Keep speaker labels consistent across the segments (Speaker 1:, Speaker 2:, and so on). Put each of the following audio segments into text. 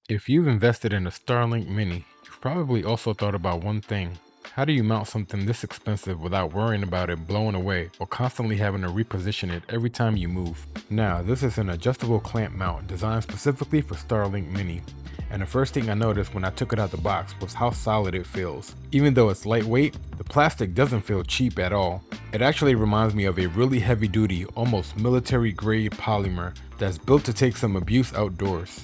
Speaker 1: If you've invested in a Starlink Mini, you've probably also thought about one thing. How do you mount something this expensive without worrying about it blowing away or constantly having to reposition it every time you move? Now, this is an adjustable clamp mount designed specifically for Starlink Mini. And the first thing I noticed when I took it out the box was how solid it feels. Even though it's lightweight, the plastic doesn't feel cheap at all. It actually reminds me of a really heavy duty, almost military grade polymer that's built to take some abuse outdoors.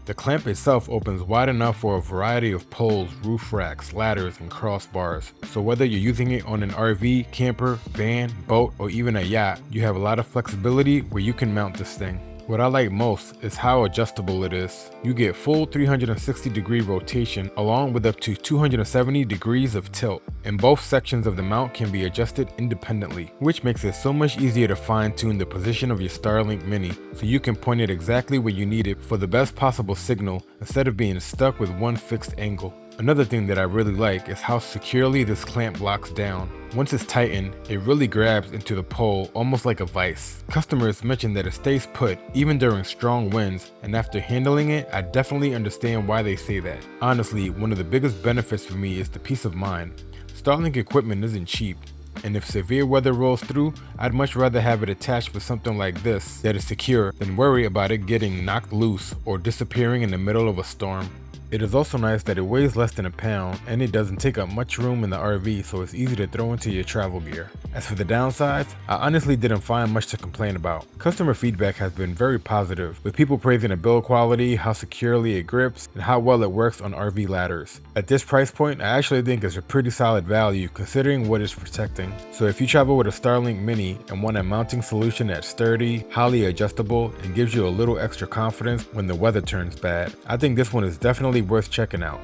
Speaker 1: The clamp itself opens wide enough for a variety of poles, roof racks, ladders, and crossbars. So whether you're using it on an RV, camper, van, boat, or even a yacht, you have a lot of flexibility where you can mount this thing. What I like most is how adjustable it is. You get full 360-degree rotation along with up to 270 degrees of tilt, and both sections of the mount can be adjusted independently, which makes it so much easier to fine-tune the position of your Starlink Mini so you can point it exactly where you need it for the best possible signal instead of being stuck with one fixed angle. Another thing that I really like is how securely this clamp locks down. Once it's tightened, it really grabs into the pole almost like a vise. Customers mention that it stays put even during strong winds, and after handling it, I definitely understand why they say that. Honestly, one of the biggest benefits for me is the peace of mind. Starlink equipment isn't cheap, and if severe weather rolls through, I'd much rather have it attached with something like this that is secure than worry about it getting knocked loose or disappearing in the middle of a storm. It is also nice that it weighs less than a pound and it doesn't take up much room in the RV, so it's easy to throw into your travel gear. As for the downsides, I honestly didn't find much to complain about. Customer feedback has been very positive, with people praising the build quality, how securely it grips, and how well it works on RV ladders. At this price point, I actually think it's a pretty solid value considering what it's protecting. So if you travel with a Starlink Mini and want a mounting solution that's sturdy, highly adjustable, and gives you a little extra confidence when the weather turns bad, I think this one is definitely worth checking out.